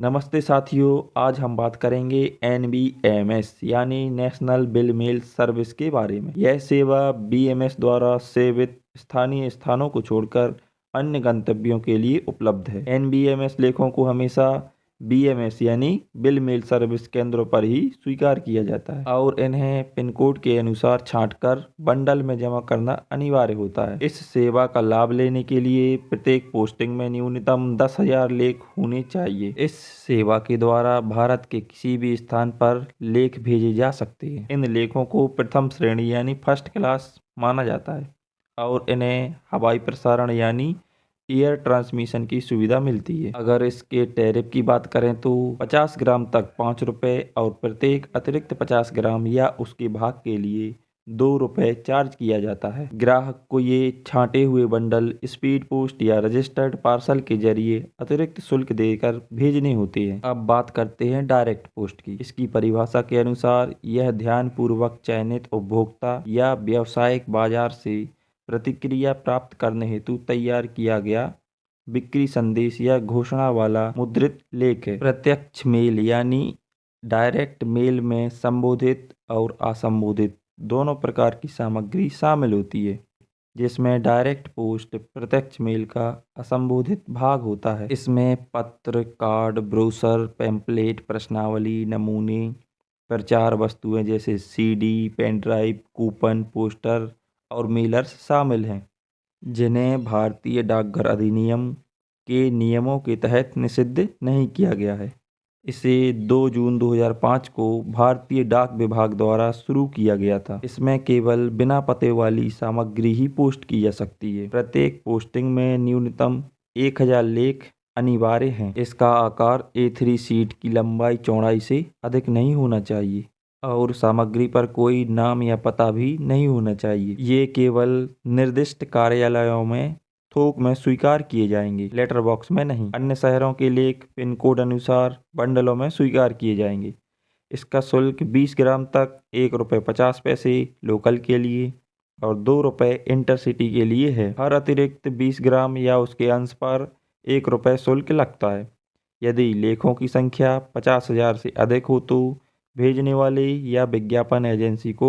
नमस्ते साथियों, आज हम बात करेंगे NBMS यानी नेशनल बिल मेल सर्विस के बारे में। यह सेवा BMS द्वारा सेवित स्थानीय स्थानों को छोड़कर अन्य गंतव्यों के लिए उपलब्ध है। NBMS लेखों को हमेशा BMS यानी बिल मेल सर्विस केंद्रों पर ही स्वीकार किया जाता है और इन्हें पिन कोड के अनुसार छांटकर बंडल में जमा करना अनिवार्य होता है। इस सेवा का लाभ लेने के लिए प्रत्येक पोस्टिंग में न्यूनतम 10,000 लेख होने चाहिए। इस सेवा के द्वारा भारत के किसी भी स्थान पर लेख भेजे जा सकते हैं। इन लेखों को प्रथम श्रेणी यानी फर्स्ट क्लास माना जाता है और इन्हें हवाई प्रसारण यानी एयर ट्रांसमिशन की सुविधा मिलती है। अगर इसके टैरिफ की बात करें तो 50 ग्राम तक 5 रुपये और प्रत्येक अतिरिक्त 50 ग्राम या उसके भाग के लिए 2 रुपये चार्ज किया जाता है। ग्राहक को ये छांटे हुए बंडल स्पीड पोस्ट या रजिस्टर्ड पार्सल के जरिए अतिरिक्त शुल्क देकर भेजने होते हैं। अब बात करते हैं डायरेक्ट पोस्ट की। इसकी परिभाषा के अनुसार यह ध्यानपूर्वक चयनित उपभोक्ता या व्यावसायिक बाजार से प्रतिक्रिया प्राप्त करने हेतु तैयार किया गया बिक्री संदेश या घोषणा वाला मुद्रित लेख है। प्रत्यक्ष मेल यानी डायरेक्ट मेल में संबोधित और असंबोधित दोनों प्रकार की सामग्री शामिल होती है, जिसमें डायरेक्ट पोस्ट प्रत्यक्ष मेल का असंबोधित भाग होता है। इसमें पत्र, कार्ड, ब्रोशर, पैम्पलेट, प्रश्नावली, नमूने, प्रचार वस्तुएं जैसे CD, pen drive, coupon, poster और मेलर्स शामिल हैं, जिन्हें भारतीय डाकघर अधिनियम के नियमों के तहत निषिद्ध नहीं किया गया है। इसे 2 जून 2005 को भारतीय डाक विभाग द्वारा शुरू किया गया था। इसमें केवल बिना पते वाली सामग्री ही पोस्ट की जा सकती है। प्रत्येक पोस्टिंग में न्यूनतम 1000 लेख अनिवार्य हैं। इसका आकार A3 शीट की लंबाई चौड़ाई से अधिक नहीं होना चाहिए और सामग्री पर कोई नाम या पता भी नहीं होना चाहिए। ये केवल निर्दिष्ट कार्यालयों में थोक में स्वीकार किए जाएंगे, लेटर बॉक्स में नहीं। अन्य शहरों के लेख पिन कोड अनुसार बंडलों में स्वीकार किए जाएंगे। इसका शुल्क 20 ग्राम तक 1 रुपये 50 पैसे लोकल के लिए और 2 रुपये इंटरसिटी के लिए है। हर अतिरिक्त 20 ग्राम या उसके अंश पर 1 रुपये शुल्क लगता है। यदि लेखों की संख्या 50,000 से अधिक हो तो भेजने वाले या विज्ञापन एजेंसी को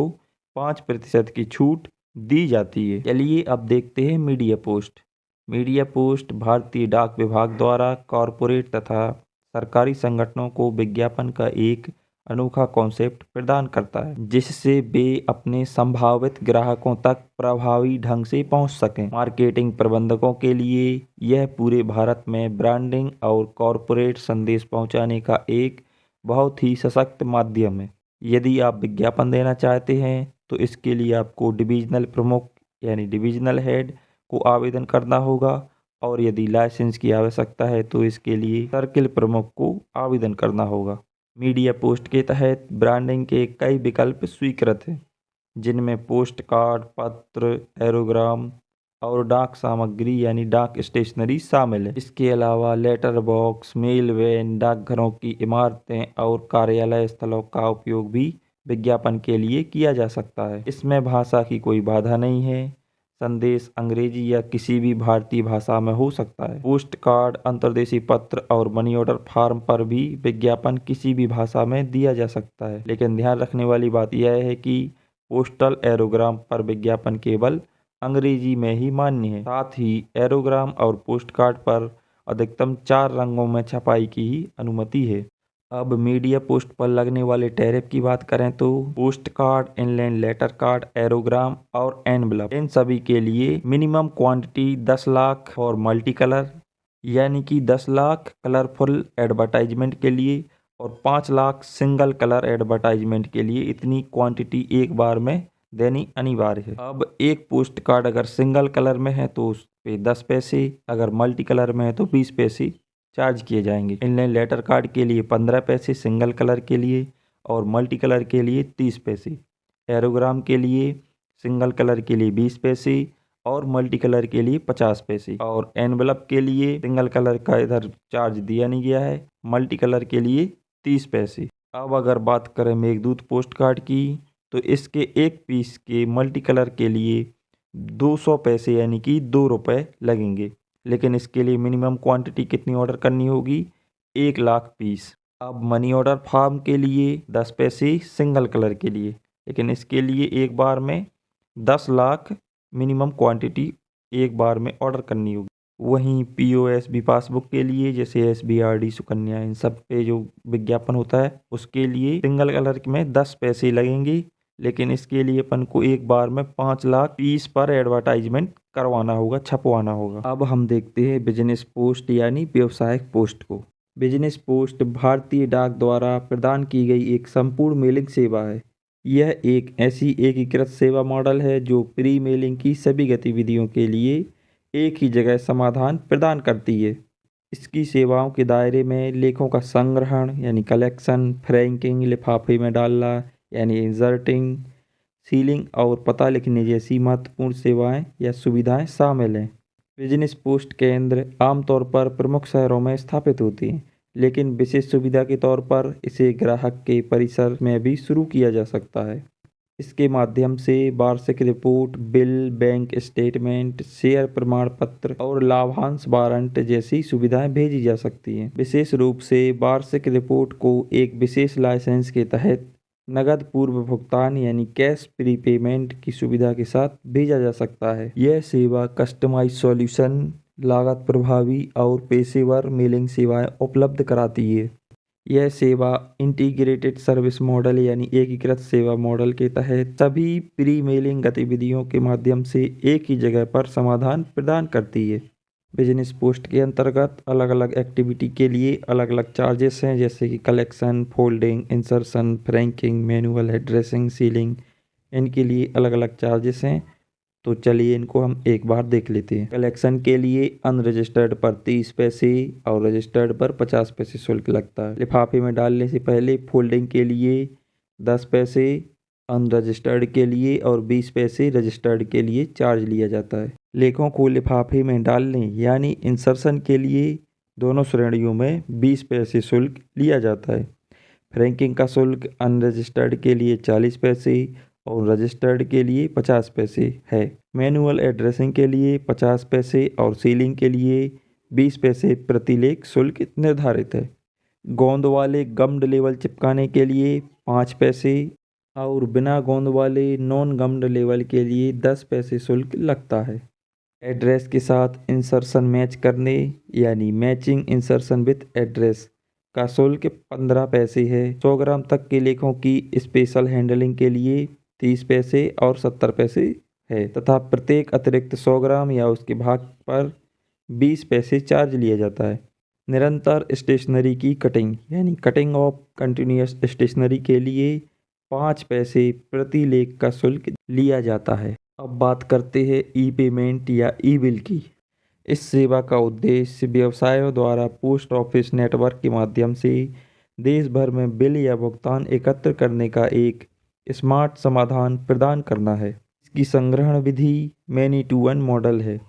5% की छूट दी जाती है। चलिए अब देखते हैं मीडिया पोस्ट। मीडिया पोस्ट भारतीय डाक विभाग द्वारा कॉरपोरेट तथा सरकारी संगठनों को विज्ञापन का एक अनोखा कॉन्सेप्ट प्रदान करता है, जिससे वे अपने संभावित ग्राहकों तक प्रभावी ढंग से पहुंच सकें। मार्केटिंग प्रबंधकों के लिए यह पूरे भारत में ब्रांडिंग और कॉरपोरेट संदेश पहुंचाने का एक बहुत ही सशक्त माध्यम है। यदि आप विज्ञापन देना चाहते हैं तो इसके लिए आपको डिविजनल प्रमुख यानी डिविजनल हेड को आवेदन करना होगा और यदि लाइसेंस की आवश्यकता है तो इसके लिए सर्किल प्रमुख को आवेदन करना होगा। मीडिया पोस्ट के तहत ब्रांडिंग के कई विकल्प स्वीकृत हैं, जिनमें पोस्ट कार्ड, पत्र, एरोग्राम और डाक सामग्री यानी डाक स्टेशनरी शामिल है। इसके अलावा लेटर बॉक्स, मेल वैन, डाकघरों की इमारतें और कार्यालय स्थलों का उपयोग भी विज्ञापन के लिए किया जा सकता है। इसमें भाषा की कोई बाधा नहीं है। संदेश अंग्रेजी या किसी भी भारतीय भाषा में हो सकता है। पोस्ट कार्ड, अंतर्देशीय पत्र और मनी ऑर्डर फॉर्म पर भी विज्ञापन किसी भी भाषा में दिया जा सकता है, लेकिन ध्यान रखने वाली बात यह है कि पोस्टल एरोग्राम पर विज्ञापन केवल अंग्रेजी में ही मान्य है। साथ ही एरोग्राम और पोस्ट कार्ड पर अधिकतम 4 रंगों में छपाई की ही अनुमति है। अब मीडिया पोस्ट पर लगने वाले टैरिफ की बात करें तो postcard, inland letter card, aerogramme और एनवलप, इन सभी के लिए मिनिमम क्वांटिटी 10 लाख और मल्टी कलर यानी कि 10 लाख कलरफुल एडवर्टाइजमेंट के लिए और 5 लाख सिंगल कलर एडवर्टाइजमेंट के लिए इतनी क्वांटिटी एक बार में देनी अनिवार्य है। अब एक पोस्ट कार्ड अगर सिंगल कलर में है तो उस पे 10 पैसे, अगर मल्टी कलर में है तो 20 पैसे चार्ज किए जाएंगे। इनलाइन लेटर कार्ड के लिए 15 पैसे सिंगल कलर के लिए और मल्टी कलर के लिए 30 पैसे। एरोग्राम के लिए सिंगल कलर के लिए 20 पैसे और मल्टी कलर के लिए 50 पैसे और एनवलप के लिए सिंगल कलर का इधर चार्ज दिया नहीं गया है, मल्टी कलर के लिए 30 पैसे। अब अगर बात करें मेघदूत पोस्ट कार्ड की तो इसके एक पीस के मल्टी कलर के लिए 200 पैसे यानी कि 2 रुपये लगेंगे, लेकिन इसके लिए मिनिमम क्वांटिटी कितनी ऑर्डर करनी होगी, 1,00,000 पीस। अब मनी ऑर्डर फॉर्म के लिए 10 पैसे सिंगल कलर के लिए, लेकिन इसके लिए एक बार में 10 लाख मिनिमम क्वांटिटी एक बार में ऑर्डर करनी होगी। वहीं POSB पासबुक के लिए जैसे SBRD, सुकन्या, इन सब पे जो विज्ञापन होता है उसके लिए सिंगल कलर में 10 पैसे लगेंगे, लेकिन इसके लिए अपन को एक बार में 5 लाख पीस पर एडवर्टाइजमेंट करवाना होगा, छपवाना होगा। अब हम देखते हैं बिजनेस पोस्ट यानी व्यवसायिक पोस्ट को। बिजनेस पोस्ट भारतीय डाक द्वारा प्रदान की गई एक संपूर्ण मेलिंग सेवा है। यह एक ऐसी एकीकृत सेवा मॉडल है जो प्री मेलिंग की सभी गतिविधियों के लिए एक ही जगह समाधान प्रदान करती है। इसकी सेवाओं के दायरे में लेखों का संग्रहण यानी कलेक्शन, फ्रैंकिंग, लिफाफे में डालना यानी इंसर्टिंग, सीलिंग और पता लिखने जैसी महत्वपूर्ण सेवाएं या सुविधाएं शामिल हैं। बिजनेस पोस्ट केंद्र आमतौर पर प्रमुख शहरों में स्थापित होते हैं, लेकिन विशेष सुविधा के तौर पर इसे ग्राहक के परिसर में भी शुरू किया जा सकता है। इसके माध्यम से वार्षिक report, bill, bank statement, share प्रमाण पत्र और लाभांश वारंट जैसी सुविधाएं भेजी जा सकती हैं। विशेष रूप से वार्षिक रिपोर्ट को एक विशेष लाइसेंस के तहत नगद पूर्व भुगतान यानी कैश प्रीपेमेंट की सुविधा के साथ भेजा जा सकता है। यह सेवा कस्टमाइज सॉल्यूशन, लागत प्रभावी और पेशेवर मेलिंग सेवाएं उपलब्ध कराती है। यह सेवा इंटीग्रेटेड सर्विस मॉडल यानी एकीकृत सेवा मॉडल के तहत सभी प्री मेलिंग गतिविधियों के माध्यम से एक ही जगह पर समाधान प्रदान करती है। बिजनेस पोस्ट के अंतर्गत अलग अलग एक्टिविटी के लिए अलग अलग चार्जेस हैं, जैसे कि collection, folding, insertion, franking, manual addressing, ceiling, इनके लिए अलग अलग चार्जेस हैं। तो चलिए इनको हम एक बार देख लेते हैं। कलेक्शन के लिए अनरजिस्टर्ड पर 30 पैसे और रजिस्टर्ड पर 50 पैसे शुल्क लगता है। लिफाफे में डालने से पहले फोल्डिंग के लिए 10 पैसे अनरजिस्टर्ड के लिए और 20 पैसे रजिस्टर्ड के लिए चार्ज लिया जाता है। लेखों को लिफाफे में डालने यानी इंसर्शन के लिए दोनों श्रेणियों में 20 पैसे शुल्क लिया जाता है। फ्रैंकिंग का शुल्क अनरजिस्टर्ड के लिए 40 पैसे और रजिस्टर्ड के लिए 50 पैसे है। मैनुअल एड्रेसिंग के लिए 50 पैसे और सीलिंग के लिए 20 पैसे प्रति लेख शुल्क निर्धारित है। गोंद वाले गम्ड लेबल चिपकाने के लिए 5 पैसे और बिना गोंद वाले नॉन गम्ड लेबल के लिए 10 पैसे शुल्क लगता है। एड्रेस के साथ इंसर्शन मैच करने यानी मैचिंग इंसर्शन विथ एड्रेस का शुल्क 15 पैसे है। 100 ग्राम तक के लेखों की स्पेशल हैंडलिंग के लिए 30 पैसे और 70 पैसे है तथा प्रत्येक अतिरिक्त 100 ग्राम या उसके भाग पर 20 पैसे चार्ज लिया जाता है। निरंतर स्टेशनरी की कटिंग यानी कटिंग ऑफ कंटिन्यूअस स्टेशनरी के लिए 5 पैसे प्रति लेख का शुल्क लिया जाता है। अब बात करते हैं ई पेमेंट या ई बिल की। इस सेवा का उद्देश्य व्यवसायों द्वारा पोस्ट ऑफिस नेटवर्क के माध्यम से देश भर में बिल या भुगतान एकत्र करने का एक स्मार्ट समाधान प्रदान करना है। इसकी संग्रहण विधि मैनी टू वन मॉडल है,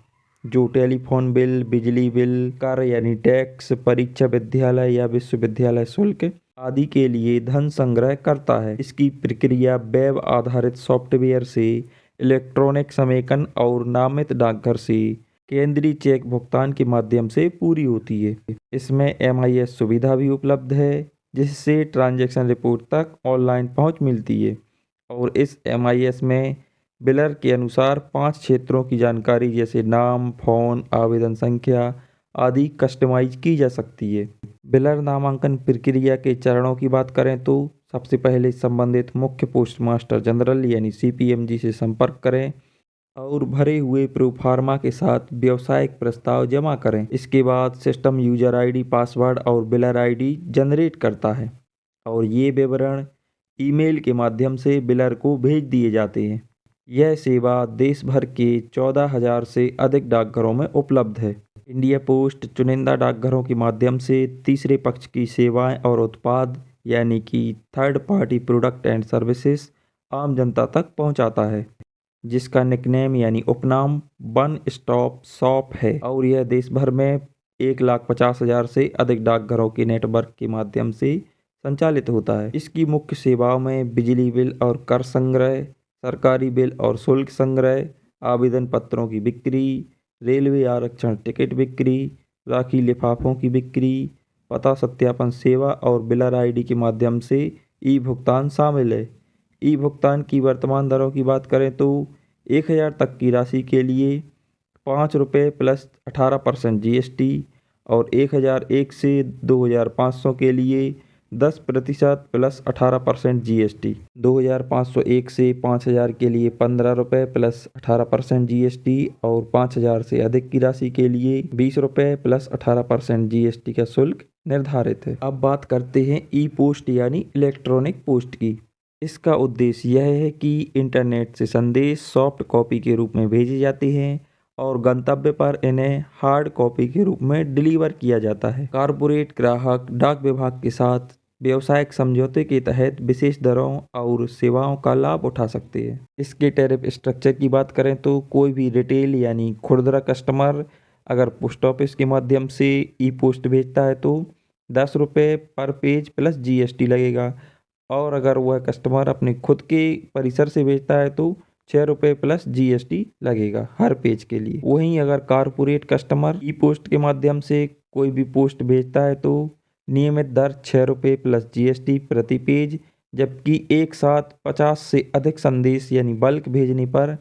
जो टेलीफोन बिल, बिजली बिल, कर यानी टैक्स, परीक्षा विद्यालय या विश्वविद्यालय शुल्क आदि के लिए धन संग्रह करता है। इसकी प्रक्रिया वेब आधारित सॉफ्टवेयर से, इलेक्ट्रॉनिक समेकन और नामित डाकघर से केंद्रीय चेक भुगतान के माध्यम से पूरी होती है। इसमें MIS सुविधा भी उपलब्ध है, जिससे ट्रांजैक्शन रिपोर्ट तक ऑनलाइन पहुंच मिलती है और इस MIS में बिलर के अनुसार 5 क्षेत्रों की जानकारी जैसे नाम, फ़ोन, आवेदन संख्या आदि कस्टमाइज की जा सकती है। बिलर नामांकन प्रक्रिया के चरणों की बात करें तो सबसे पहले संबंधित मुख्य पोस्टमास्टर जनरल यानी CPMG से संपर्क करें और भरे हुए प्रोफार्मा के साथ व्यावसायिक प्रस्ताव जमा करें। इसके बाद सिस्टम यूजर ID, पासवर्ड और बिलर ID जनरेट करता है और ये विवरण ईमेल के माध्यम से बिलर को भेज दिए जाते हैं। यह सेवा देश भर के 14,000 से अधिक डाकघरों में उपलब्ध है। इंडिया पोस्ट चुनिंदा डाकघरों के माध्यम से तीसरे पक्ष की सेवाएं और उत्पाद यानी कि third party product and services आम जनता तक पहुंचाता है, जिसका निकनेम यानी उपनाम वन स्टॉप शॉप है और यह देश भर में 1,50,000 से अधिक डाकघरों के नेटवर्क के माध्यम से संचालित होता है। इसकी मुख्य सेवाओं में बिजली बिल और कर संग्रह, सरकारी बिल और शुल्क संग्रह, आवेदन पत्रों की बिक्री, रेलवे आरक्षण टिकट बिक्री, राखी लिफाफों की बिक्री, पता सत्यापन सेवा और बिलर आईडी के माध्यम से ई भुगतान शामिल है। ई भुगतान की वर्तमान दरों की बात करें तो 1000 तक की राशि के लिए ₹5 प्लस 18% GST और 1001 से 2500 के लिए 10% प्लस 18% GST। 2501 से 5000 के लिए ₹15 प्लस 18% GST और 5000 से अधिक की राशि के लिए ₹20 प्लस 18% GST का शुल्क निर्धारित है। अब बात करते हैं ई पोस्ट यानी इलेक्ट्रॉनिक पोस्ट की। इसका उद्देश्य यह है कि इंटरनेट से संदेश सॉफ्ट कॉपी के रूप में भेजे जाते हैं और गंतव्य पर इन्हें हार्ड कॉपी के रूप में डिलीवर किया जाता है। कॉर्पोरेट ग्राहक डाक विभाग के साथ व्यावसायिक समझौते के तहत विशेष दरों और सेवाओं का लाभ उठा सकते हैं। इसके टैरिफ स्ट्रक्चर की बात करें तो कोई भी रिटेल यानी खुदरा कस्टमर अगर पोस्ट ऑफिस के माध्यम से ई पोस्ट भेजता है तो ₹10 पर पेज प्लस GST लगेगा और अगर वह कस्टमर अपने खुद के परिसर से भेजता है तो ₹6 प्लस GST लगेगा हर पेज के लिए। वहीं अगर कॉर्पोरेट कस्टमर ई पोस्ट के माध्यम से कोई भी पोस्ट भेजता है तो नियमित दर ₹6 प्लस GST प्रति पेज, जबकि एक साथ 50 से अधिक संदेश यानी बल्क भेजने पर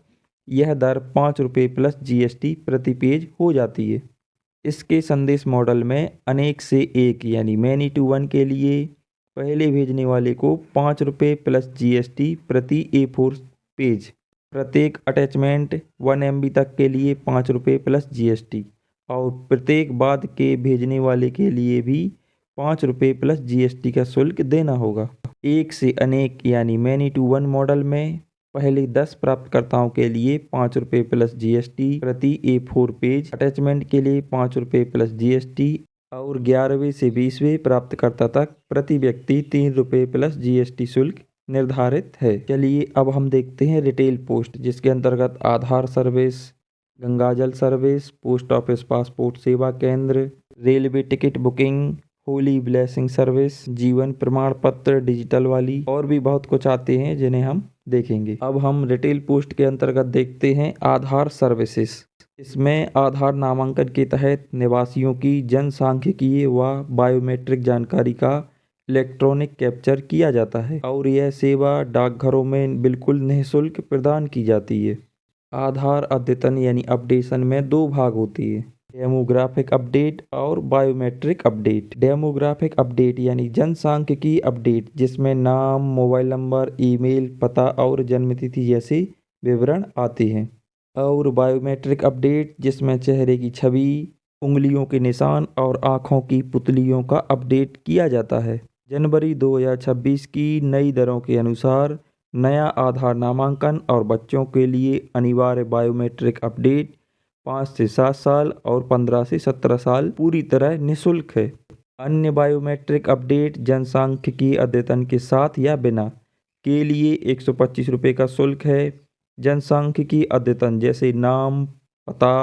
यह दर ₹5 प्लस GST प्रति पेज हो जाती है। इसके संदेश मॉडल में अनेक से एक यानी मैनी टू वन के लिए पहले भेजने वाले को ₹5 प्लस GST प्रति A4 पेज, प्रत्येक अटैचमेंट 1 MB तक के लिए ₹5 प्लस GST और प्रत्येक बाद के भेजने वाले के लिए भी ₹5 प्लस GST का शुल्क देना होगा। एक से अनेक यानी मैनी टू वन मॉडल में पहले 10 प्राप्तकर्ताओं के लिए ₹5 प्लस GST प्रति A4 पेज, अटैचमेंट के लिए ₹5 प्लस GST और 11वें से 20वें प्राप्तकर्ता तक प्रति व्यक्ति ₹3 प्लस GST शुल्क निर्धारित है। चलिए अब हम देखते हैं रिटेल पोस्ट, जिसके अंतर्गत आधार सर्विस, गंगाजल सर्विस, पोस्ट ऑफिस पासपोर्ट सेवा केंद्र, railway ticket booking, Holi blessing service, जीवन प्रमाण पत्र डिजिटल वाली और भी बहुत कुछ आते हैं जिन्हें हम देखेंगे। अब हम रिटेल पोस्ट के अंतर्गत देखते हैं आधार सर्विसेज। इसमें आधार नामांकन के तहत निवासियों की जनसांख्यिकीय व बायोमेट्रिक जानकारी का इलेक्ट्रॉनिक कैप्चर किया जाता है और यह सेवा डाकघरों में बिल्कुल निःशुल्क प्रदान की जाती है। आधार अद्यतन यानी अपडेशन में दो भाग होती है, डेमोग्राफिक अपडेट और बायोमेट्रिक अपडेट। डेमोग्राफिक अपडेट यानी जनसांख्यिकीय अपडेट, जिसमें नाम, मोबाइल नंबर, ईमेल पता और जन्मतिथि जैसे विवरण आते हैं। और बायोमेट्रिक अपडेट जिसमें चेहरे की छवि, उंगलियों के निशान और आँखों की पुतलियों का अपडेट किया जाता है। जनवरी 2026 की नई दरों के अनुसार नया आधार नामांकन और बच्चों के लिए अनिवार्य बायोमेट्रिक अपडेट 5 से 7 साल और 15 से 17 साल पूरी तरह निःशुल्क है। अन्य बायोमेट्रिक अपडेट जनसांख्यिकीय अद्यतन के साथ या बिना के लिए ₹125 का शुल्क है। जनसांख्यिकीय अद्यतन जैसे नाम, पता,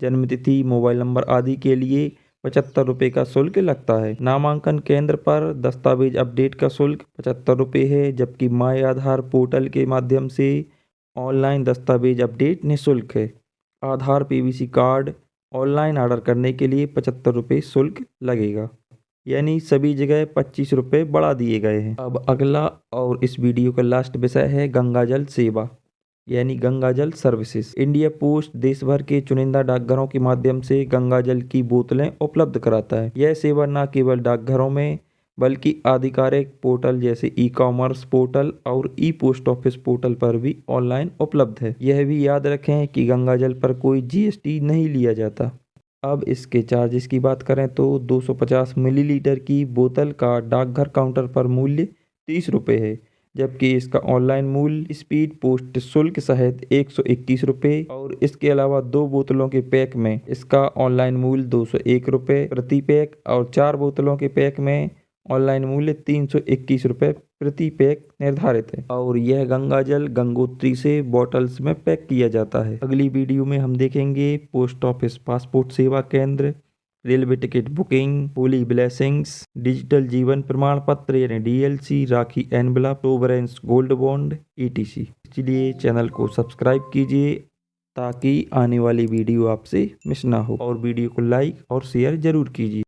जन्मतिथि, मोबाइल नंबर आदि के लिए ₹75 का शुल्क लगता है। नामांकन केंद्र पर दस्तावेज अपडेट का शुल्क ₹75 है, जबकि माय आधार पोर्टल के माध्यम से ऑनलाइन दस्तावेज अपडेट निःशुल्क है। आधार PVC कार्ड ऑनलाइन ऑर्डर करने के लिए ₹75 शुल्क लगेगा, यानी सभी जगह ₹25 बढ़ा दिए गए हैं। अब अगला और इस वीडियो का लास्ट विषय है गंगाजल सेवा यानी गंगाजल सर्विसेज। इंडिया पोस्ट देश भर के चुनिंदा डाकघरों के माध्यम से गंगाजल की बोतलें उपलब्ध कराता है। यह सेवा न केवल डाकघरों में बल्कि आधिकारिक पोर्टल जैसे ई-कॉमर्स पोर्टल और ई पोस्ट ऑफिस पोर्टल पर भी ऑनलाइन उपलब्ध है। यह भी याद रखें कि गंगाजल पर कोई GST नहीं लिया जाता। अब इसके चार्जेस की बात करें तो 250 मिलीलीटर की बोतल का डाकघर काउंटर पर मूल्य ₹30 है, जबकि इसका ऑनलाइन मूल्य स्पीड पोस्ट शुल्क सहित ₹121 और इसके अलावा 2 बोतलों के पैक में इसका ऑनलाइन मूल्य ₹201 प्रति पैक और 4 बोतलों के पैक में ऑनलाइन मूल्य ₹321 प्रति पैक निर्धारित है। और यह गंगाजल गंगोत्री से बॉटल्स में पैक किया जाता है। अगली वीडियो में हम देखेंगे पोस्ट ऑफिस पासपोर्ट सेवा केंद्र, railway ticket booking, Holi blessings, digital जीवन प्रमाण पत्र यानी DLC, राखी एनवलप, सोवरेंस गोल्ड बॉन्ड ETC। इसलिए चैनल को सब्सक्राइब कीजिए ताकि आने वाली वीडियो आपसे मिस ना हो और वीडियो को लाइक और शेयर जरूर कीजिए।